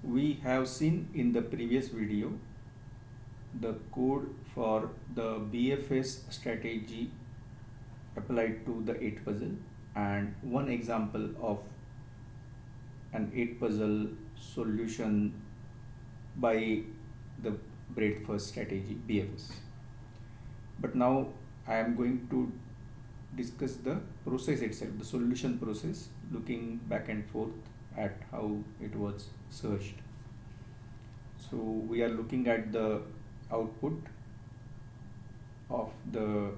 We have seen in the previous video the code for the BFS strategy applied to the 8 puzzle and one example of an 8 puzzle solution by the breadth-first strategy BFS. But now I am going to discuss the process itself, the solution process, looking back and forth at how it was searched. So we are looking at the output of the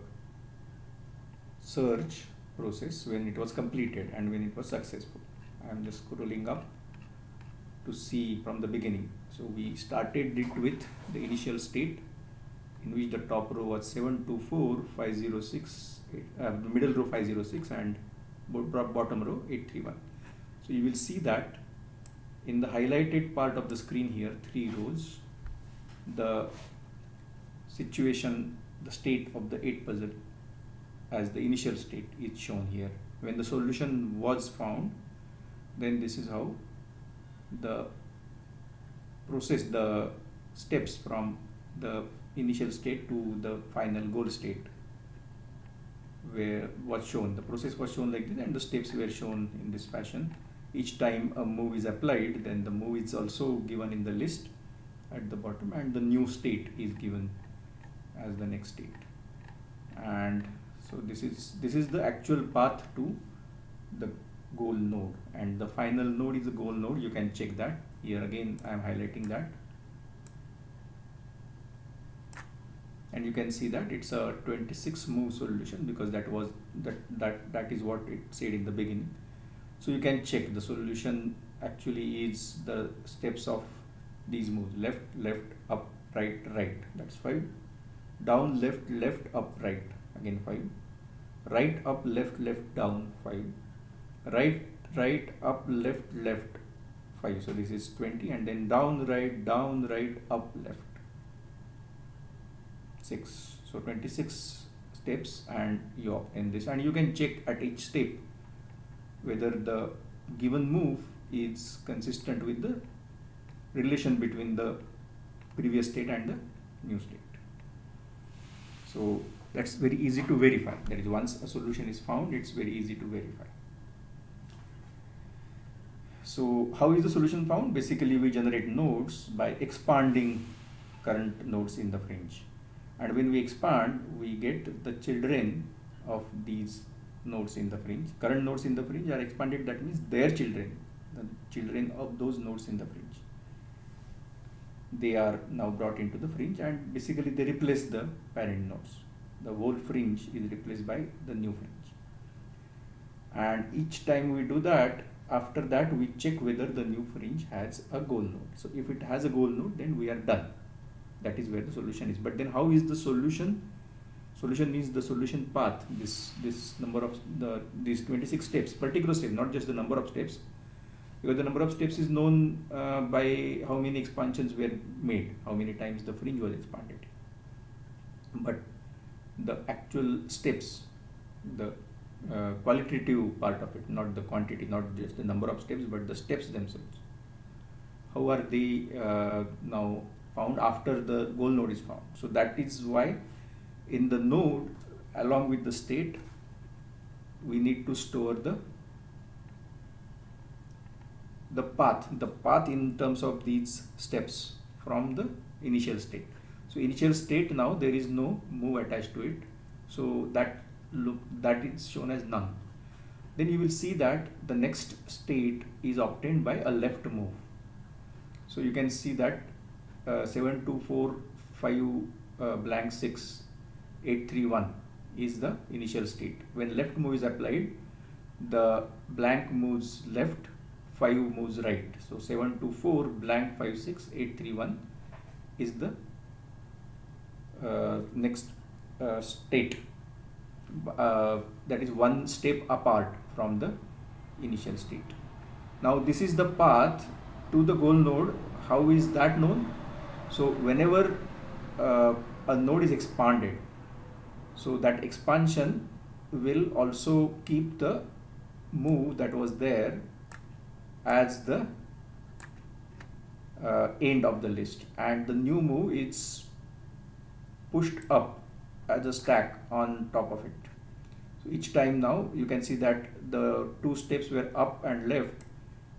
search process when it was completed and when it was successful. I am just scrolling up to see from the beginning. So we started it with the initial state in which the top row was 724 506, the middle row 506 and bottom row 831. So you will see that in the highlighted part of the screen here, 3 rows, the situation, the state of the 8 puzzle as the initial state is shown here. When the solution was found, then this is how the process, the steps from the initial state to the final goal state where was shown. The process was shown like this and the steps were shown in this fashion. Each time a move is applied, then the move is also given in the list at the bottom and the new state is given as the next state. And so this is the actual path to the goal node, and the final node is the goal node. You can check that here. Again I am highlighting that, and you can see that it's a 26 move solution because that is what it said in the beginning. So you can check the solution actually is the steps of these moves: left, left, up, right, right, that's 5, down, left, left, up, right, again 5, right, up, left, left, down, 5, right, right, up, left, left, 5. So this is 20, and then down, right, up, left, 6. So 26 steps, and you obtain this, and you can check at each step whether the given move is consistent with the relation between the previous state and the new state. So that's very easy to verify. That is, once a solution is found, it's very easy to verify. So how is the solution found? Basically, we generate nodes by expanding current nodes in the fringe. And when we expand, we get the children of these nodes in the fringe. Current nodes in the fringe are expanded, that means their children, the children of those nodes in the fringe. They are now brought into the fringe, and basically they replace the parent nodes. The whole fringe is replaced by the new fringe. And each time we do that, after that we check whether the new fringe has a goal node. So if it has a goal node, then we are done. That is where the solution is. But then how is the solution? Solution means the solution path, this number of these 26 steps, particular steps, not just the number of steps, because the number of steps is known by how many expansions were made, how many times the fringe was expanded. But the actual steps, the qualitative part of it, not the quantity, not just the number of steps, but the steps themselves. How are they now found after the goal node is found? So that is why in the node, along with the state, we need to store the path in terms of these steps from the initial state. So initial state, now there is no move attached to it, so that is shown as none. Then you will see that the next state is obtained by a left move. So you can see that 724 5 blank 6 831 is the initial state. When left move is applied, the blank moves left, 5 moves right. So 724 blank 56 831 is the next state. That is one step apart from the initial state. Now this is the path to the goal node. How is that known? So whenever a node is expanded, so that expansion will also keep the move that was there as the end of the list, and the new move is pushed up as a stack on top of it. So each time now you can see that the two steps were up and left.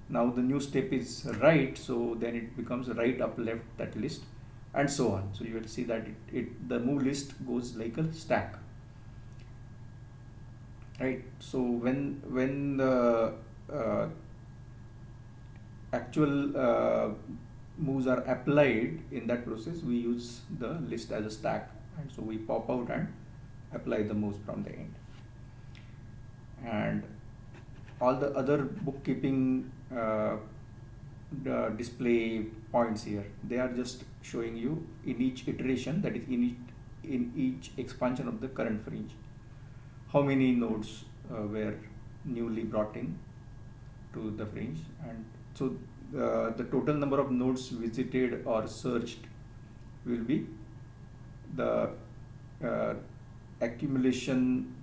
Now the new step is right, so then it becomes right, up, left, that list, and so on. So you will see that the move list goes like a stack, right? So when the actual moves are applied in that process, we use the list as a stack, and so we pop out and apply the moves from the end. And all the other bookkeeping the display points here, they are just showing you in each iteration, that is in each expansion of the current fringe, how many nodes were newly brought in to the fringe. And so the total number of nodes visited or searched will be the accumulation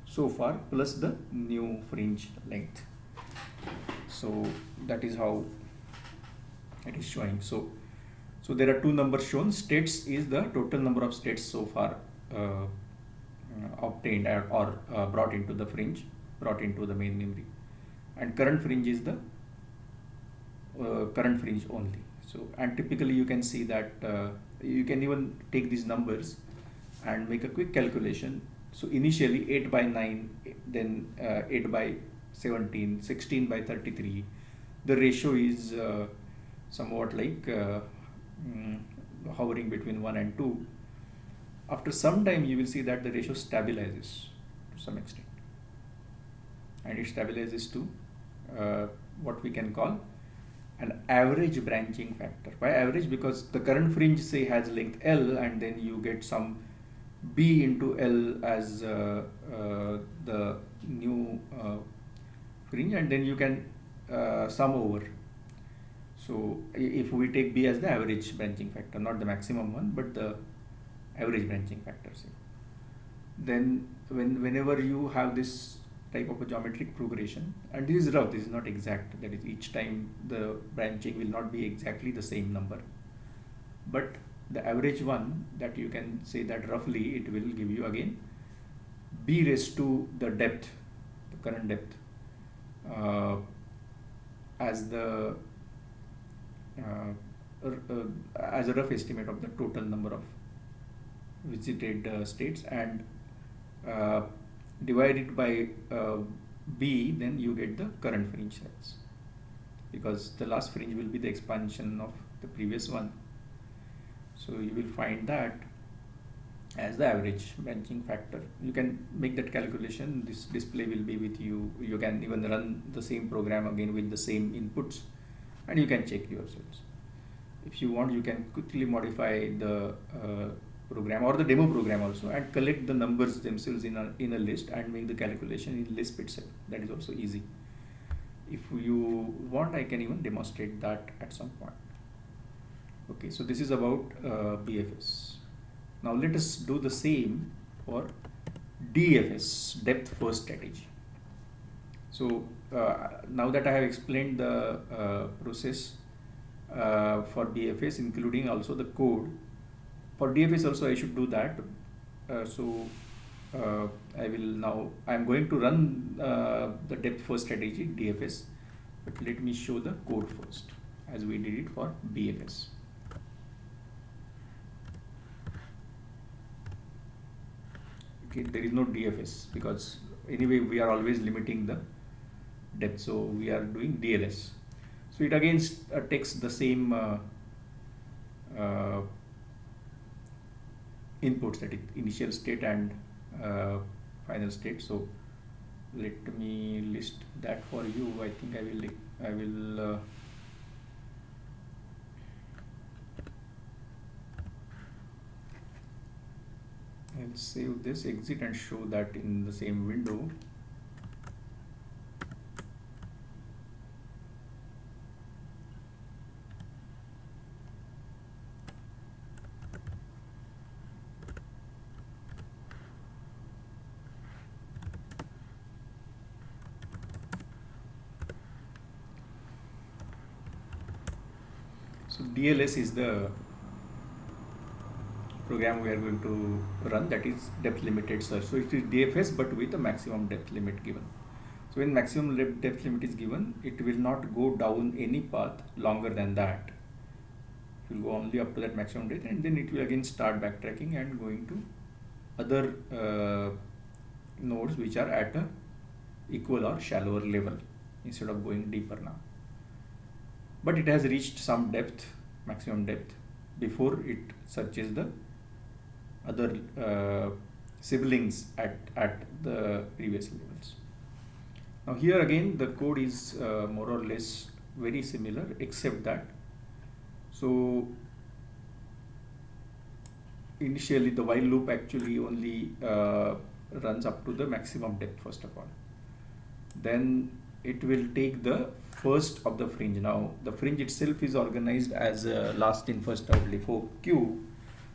so far plus the new fringe length. So that is how it is showing. So there are two numbers shown. States is the total number of states so far obtained or brought into the fringe, brought into the main memory, and current fringe is the current fringe only. So, and typically you can see that you can even take these numbers and make a quick calculation. So initially 8 by 9, then 8 by 17, 16 by 33. The ratio is somewhat like hovering between 1 and 2. After some time you will see that the ratio stabilizes to some extent, and it stabilizes to what we can call an average branching factor. Why average? Because the current fringe, say, has length L, and then you get some B into L as the new fringe, and then you can sum over. So if we take B as the average branching factor, not the maximum one, but the average branching factor, say, then whenever you have this type of a geometric progression, and this is rough, this is not exact, that is, each time the branching will not be exactly the same number, but the average one, that you can say that roughly it will give you again B raised to the depth, the current depth, as the as a rough estimate of the total number of visited states, and divide it by B, then you get the current fringe size, because the last fringe will be the expansion of the previous one. So you will find that as the average branching factor. You can make that calculation. This display will be with you. You can even run the same program again with the same inputs, and you can check yourselves. If you want, you can quickly modify the program or the demo program also, and collect the numbers themselves in a list and make the calculation in Lisp itself. That is also easy. If you want, I can even demonstrate that at some point. Okay, so this is about BFS. Now let us do the same for DFS, depth first strategy. So now that I have explained the process for DFS, including also the code, for DFS also I should do that. I am going to run the depth first strategy, DFS, but let me show the code first as we did it for BFS. Okay, there is no DFS because anyway we are always limiting the depth, so we are doing DLS. So it again takes the same inputs, that is initial state and final state. So let me list that for you. I think I will I'll save this, exit, and show that in the same window. So DLS is the program we are going to run, that is depth limited search. So it is DFS but with a maximum depth limit given. So when maximum depth limit is given, it will not go down any path longer than that. It will go only up to that maximum depth, and then it will again start backtracking and going to other nodes which are at a equal or shallower level instead of going deeper now. But it has reached some depth, maximum depth, before it searches the other siblings at the previous levels. Now here again the code is more or less very similar, except that, so initially the while loop actually only runs up to the maximum depth first of all. Then it will take the first of the fringe. Now the fringe itself is organized as a last in first out LIFO queue.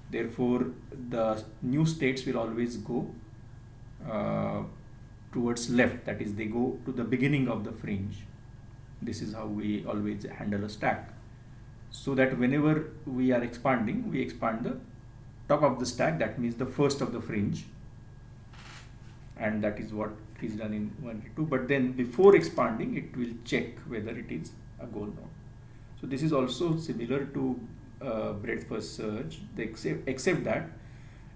Therefore the new states will always go towards left, that is they go to the beginning of the fringe. This is how we always handle a stack, so that whenever we are expanding, we expand the top of the stack, that means the first of the fringe, and that is what is done in 1.2. But then before expanding, it will check whether it is a goal node. So this is also similar to breadth first search, except that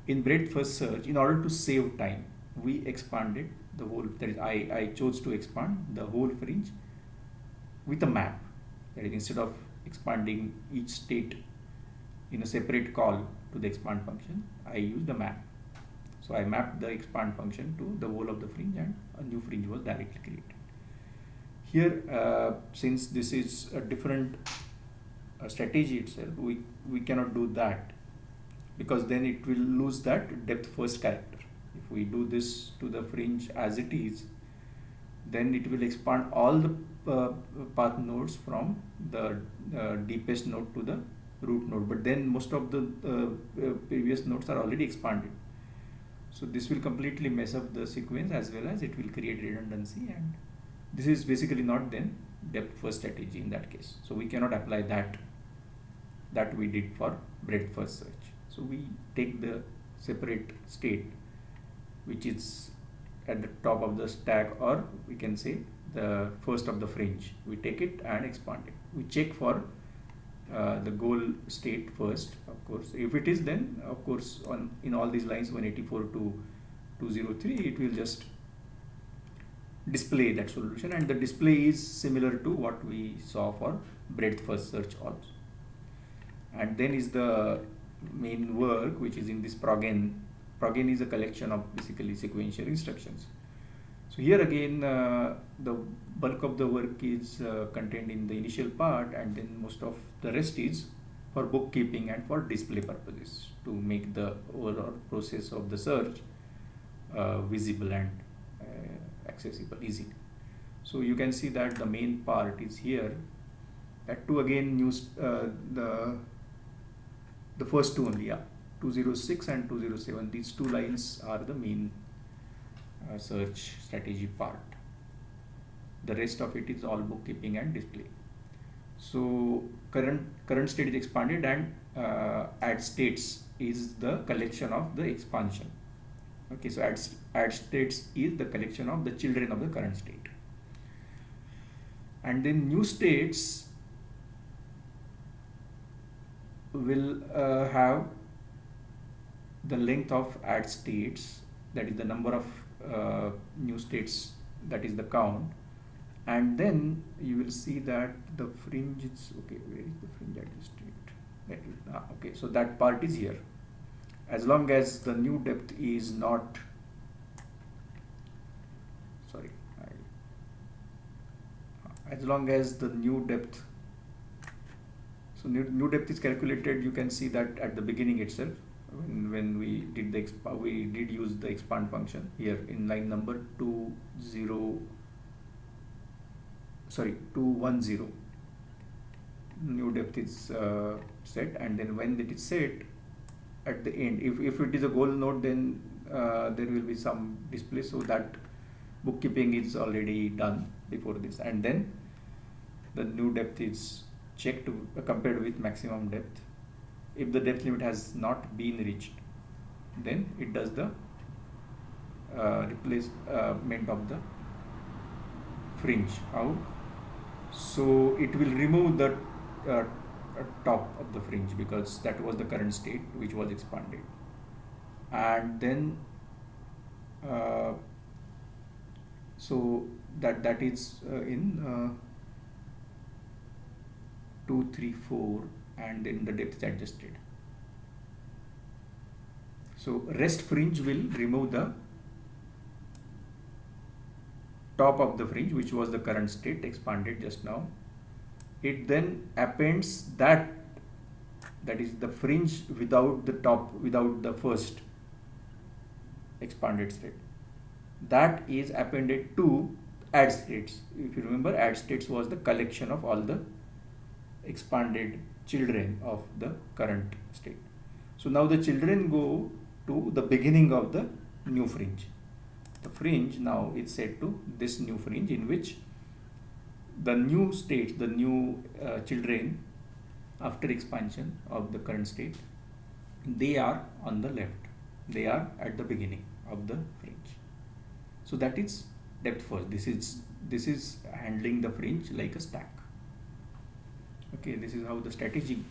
in breadth first search, in order to save time, we expanded the whole, that is I chose to expand the whole fringe with a map. That is, instead of expanding each state in a separate call to the expand function, I used the map. So I mapped the expand function to the whole of the fringe, and a new fringe was directly created. Here, since this is a different strategy itself, we cannot do that, because then it will lose that depth first character. If we do this to the fringe as it is, then it will expand all the path nodes from the deepest node to the root node, but then most of the previous nodes are already expanded. So this will completely mess up the sequence, as well as it will create redundancy, and this is basically not then depth first strategy in that case. So we cannot apply that we did for breadth first search. So we take the separate state which is at the top of the stack, or we can say the first of the fringe, we take it and expand it. We check for the goal state first, of course. If it is, then of course in all these lines 184 to 203, it will just display that solution, and the display is similar to what we saw for breadth first search also. And then is the main work, which is in this progn. Progn is a collection of basically sequential instructions. So here again the bulk of the work is contained in the initial part, and then most of the rest is for bookkeeping and for display purposes, to make the overall process of the search visible and accessible easily. So you can see that the main part is here. That too again use the first two only, 206 and 207. These two lines are the main search strategy part. The rest of it is all bookkeeping and display. So current state is expanded, and add states is the collection of the expansion. Okay, so add states is the collection of the children of the current state. And then new states will have the length of add states, that is the number of new states, that is the count. And then you will see that the fringe is, okay, where is the fringe at this state? Okay, so that part is here. As long as the new depth is not, sorry, as long as the new depth, so new depth is calculated, you can see that at the beginning itself, when we did the we did use the expand function here in line number 210, new depth is set, and then when it is set at the end, if it is a goal node, then there will be some display, so that bookkeeping is already done before this, and then the new depth is checked compared with maximum depth. If the depth limit has not been reached, then it does the replacement of the fringe. How? So it will remove the uh, top of the fringe, because that was the current state which was expanded, and then uh, so that is in 2 3 4, and then the depth is adjusted. So rest fringe will remove the top of the fringe, which was the current state expanded just now. It then appends that is the fringe without the top, without the first expanded state, that is appended to add states. If you remember, add states was the collection of all the expanded children of the current state. So now the children go to the beginning of the new fringe. The fringe now is set to this new fringe, in which the new state, the new children after expansion of the current state, they are on the left, they are at the beginning of the fringe. So that is depth first. This is handling the fringe like a stack. Okay, this is how the strategy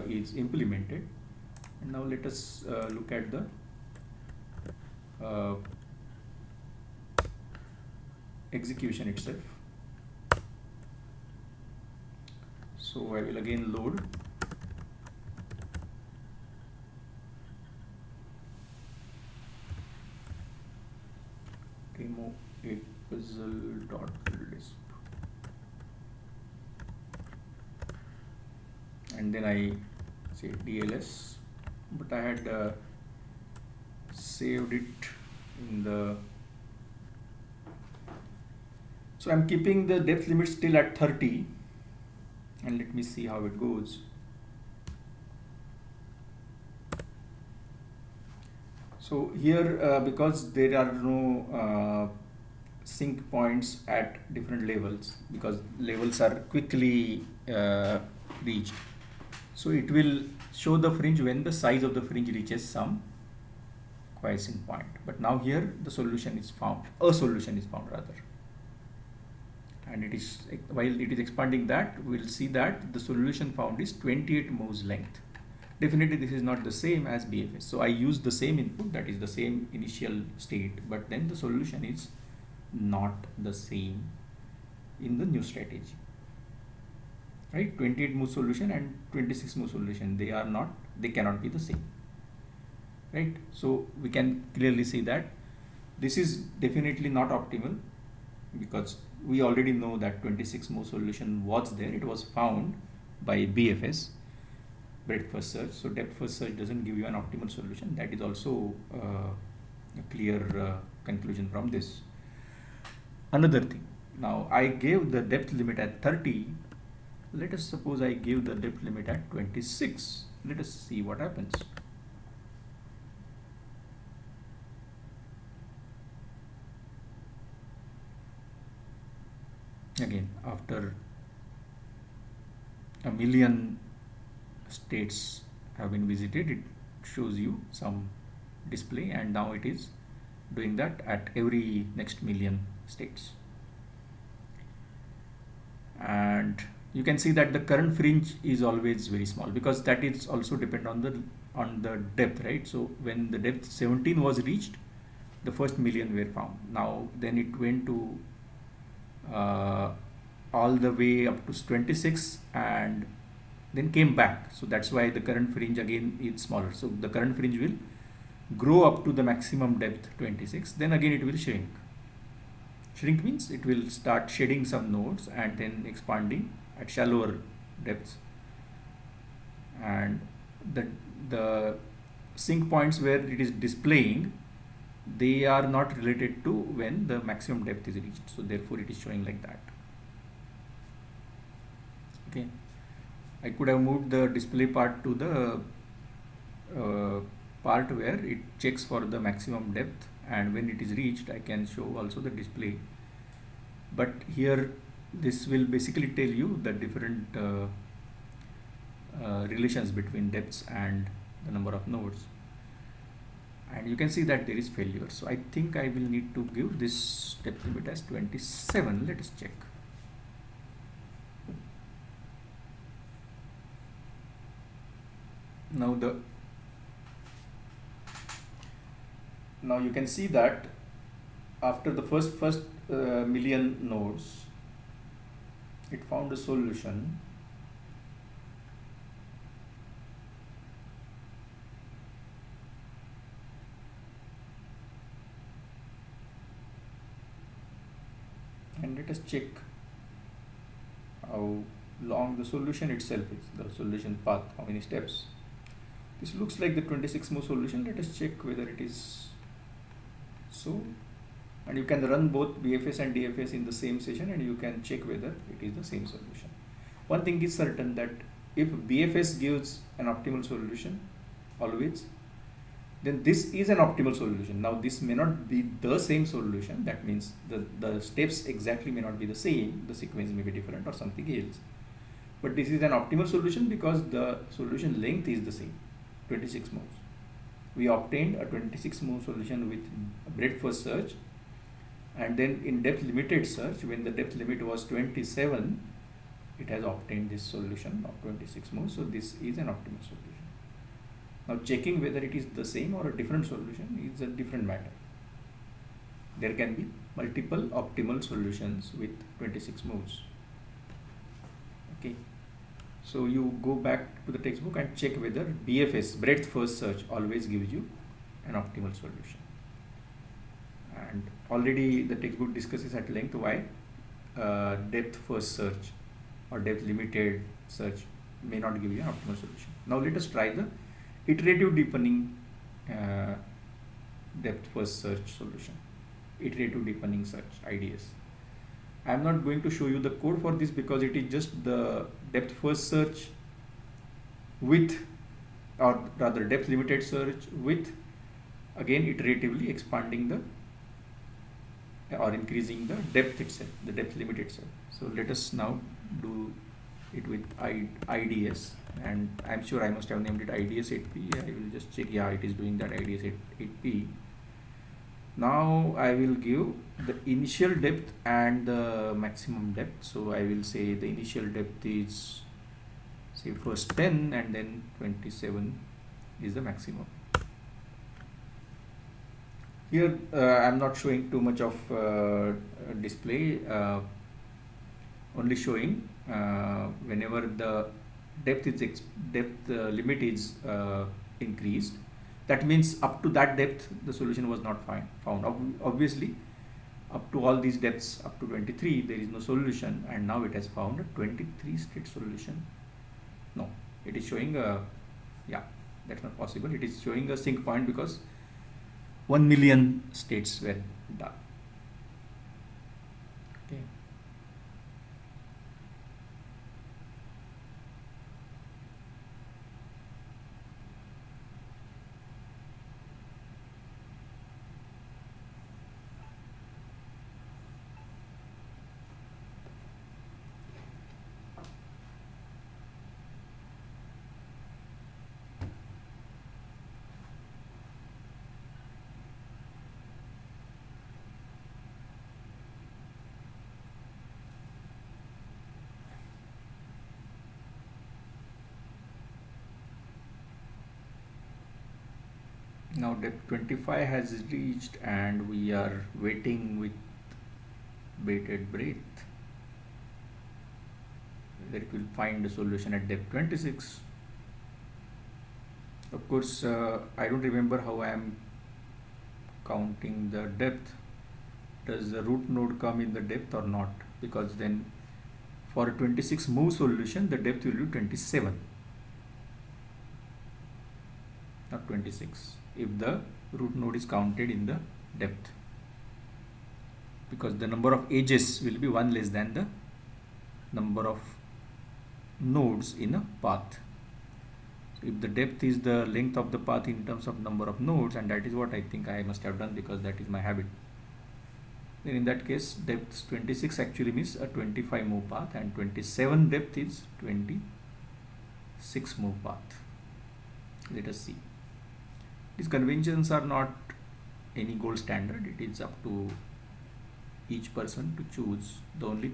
is implemented. And now let us look at the execution itself. So I will again load demo 8 puzzle.lisp, and then I say DLS, but I had saved it in the, so I'm keeping the depth limit still at 30, and let me see how it goes. So here because there are no sync points at different levels, because levels are quickly reached, so it will show the fringe when the size of the fringe reaches some quiescent point. But now here the solution is found, a solution is found rather, and it is, while it is expanding that, we will see that the solution found is 28 moves length. Definitely this is not the same as BFS, so I use the same input, that is the same initial state, but then the solution is not the same in the new strategy, right? 28 move solution and 26 move solution, they cannot be the same, right? So we can clearly see that this is definitely not optimal, because we already know that 26 move solution was there, it was found by BFS, breadth first search. So depth first search doesn't give you an optimal solution. That is also a clear conclusion from this. Another thing, now I gave the depth limit at 30. Let us suppose I give the depth limit at 26. Let us see what happens. Again, after a million states have been visited, it shows you some display, and now it is doing that at every next million states. And you can see that the current fringe is always very small, because that is also depend on the depth, right? So when the depth 17 was reached, the first million were found. Now then it went to all the way up to 26 and then came back. So that's why the current fringe again is smaller. So the current fringe will grow up to the maximum depth 26, then again it will shrink. Shrink means it will start shedding some nodes and then expanding at shallower depths, and the sync points where it is displaying, they are not related to when the maximum depth is reached, so therefore it is showing like that. Okay, I could have moved the display part to the part where it checks for the maximum depth, and when it is reached I can show also the display. But here this will basically tell you the different relations between depths and the number of nodes, and you can see that there is failure. So I think I will need to give this depth limit as 27. Let us check. Now you can see that after the first million nodes, it found a solution and let us check how long the solution itself is, the solution path, how many steps. This looks like the 26 move solution. Let us check whether it is so, and you can run both BFS and DFS in the same session and you can check whether it is the same solution. One thing is certain, that if BFS gives an optimal solution always, then this is an optimal solution. Now this may not be the same solution, that means the steps exactly may not be the same, the sequence may be different or something else, but this is an optimal solution because the solution length is the same, 26 moves. We obtained a 26 move solution with breadth first search, and then in depth limited search, when the depth limit was 27, it has obtained this solution of 26 moves. So this is an optimal solution. Now checking whether it is the same or a different solution is a different matter. There can be multiple optimal solutions with 26 moves. Okay. So you go back to the textbook and check whether BFS, breadth first search, always gives you an optimal solution. And already the textbook discusses at length why depth first search or depth limited search may not give you an optimal solution. Now let us try the iterative deepening depth first search solution, iterative deepening search, IDS. I am not going to show you the code for this because it is just the depth first search with, or rather depth limited search with, again iteratively expanding the or increasing the depth itself, the depth limit itself. So let us now do it with IDS, and I'm sure I must have named it IDS 8P. I will just check. Yeah, it is doing that, IDS 8P. Now I will give the initial depth and the maximum depth. So I will say the initial depth is, say, first 10 and then 27 is the maximum. Here I'm not showing too much of display, only showing whenever the depth limit is increased. That means up to that depth the solution was not found. Obviously, up to all these depths, up to 23, there is no solution, and now it has found a 23 state solution. No, it is showing a, yeah, that's not possible. It is showing a sync point because 1 million states were done. Okay. Now depth 25 has reached and we are waiting with bated breath whether it will find a solution at depth 26. Of course, I don't remember how I am counting the depth. Does the root node come in the depth or not? Because then for a 26 move solution, the depth will be 27, not 26, if the root node is counted in the depth, because the number of edges will be 1 less than the number of nodes in a path. So if the depth is the length of the path in terms of number of nodes, and that is what I think I must have done because that is my habit, then in that case depth 26 actually means a 25 move path, and 27 depth is 27. 6 move path. Let us see. These conventions are not any gold standard. It is up to each person to choose. The only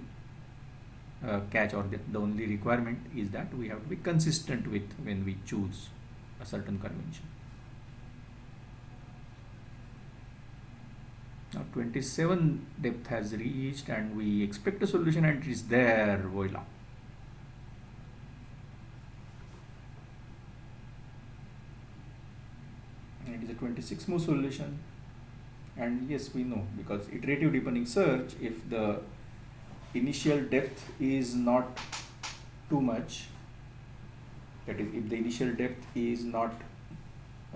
catch or the only requirement is that we have to be consistent with when we choose a certain convention. Now 27 depth has reached and we expect a solution and it is there, voila. And it is a 26 move solution, and yes, we know, because iterative deepening search, if the initial depth is not too much, that is if the initial depth is not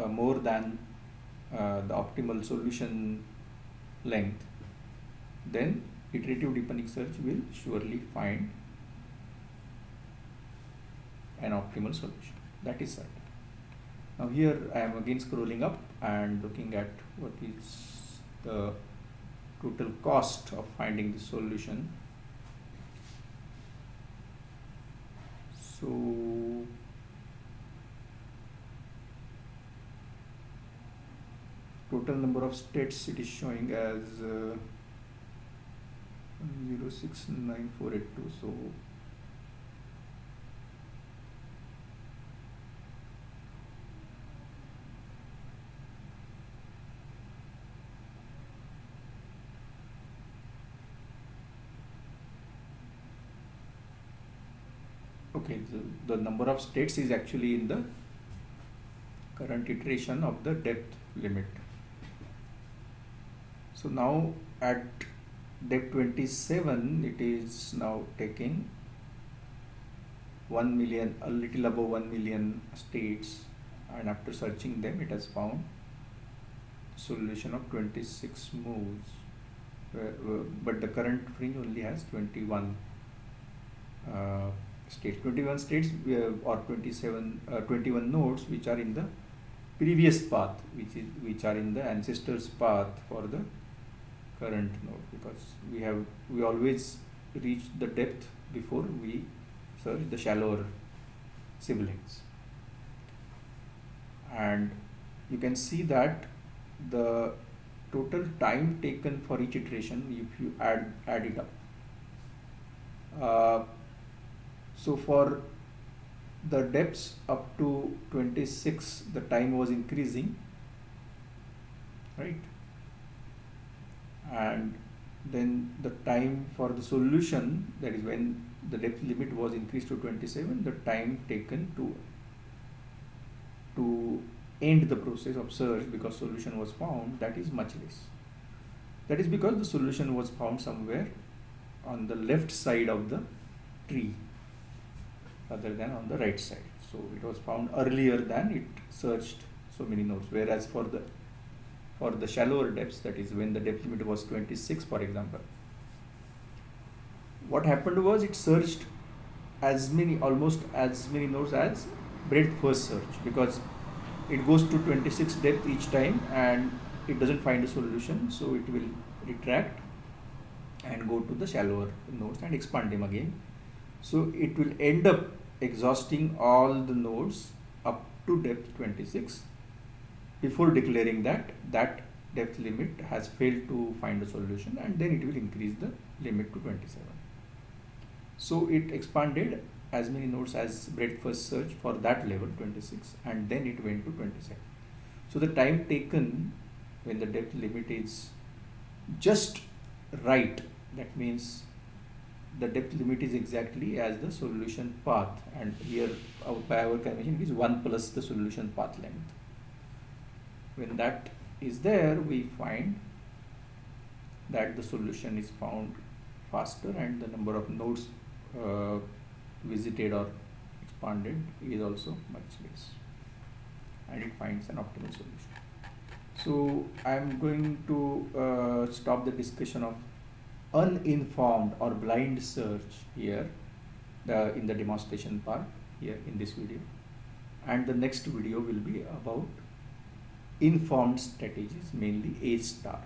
more than the optimal solution length, then iterative deepening search will surely find an optimal solution. That is certain. Now here I am again scrolling up and looking at what is the total cost of finding the solution. So total number of states it is showing as 069,482. So okay, the number of states is actually in the current iteration of the depth limit. So now at depth 27, it is now taking 1 million, a little above 1 million states, and after searching them, it has found solution of 26 moves. But the current fringe only has 21 states. 21 states or 21 nodes which are in the previous path, which are in the ancestor's path for the current node, because we always reach the depth before we search the shallower siblings. And you can see that the total time taken for each iteration, if you add it up, so for the depths up to 26, the time was increasing, right? And then the time for the solution, that is when the depth limit was increased to 27, the time taken to end the process of search because solution was found, that is much less. That is because the solution was found somewhere on the left side of the tree rather than on the right side. So it was found earlier than it searched so many nodes, whereas for the shallower depths, that is when the depth limit was 26, for example, what happened was it searched almost as many nodes as breadth first search, because it goes to 26 depth each time and it doesn't find a solution, so it will retract and go to the shallower nodes and expand them again. So it will end up exhausting all the nodes up to depth 26 before declaring that depth limit has failed to find a solution, and then it will increase the limit to 27. So it expanded as many nodes as breadth first search for that level 26, and then it went to 27. So the time taken when the depth limit is just right, that means the depth limit is exactly as the solution path, and here by our convention it is 1 plus the solution path length. When that is there, we find that the solution is found faster and the number of nodes visited or expanded is also much less, and it finds an optimal solution. So I am going to stop the discussion of uninformed or blind search here in the demonstration part here in this video, and the next video will be about informed strategies, mainly A star.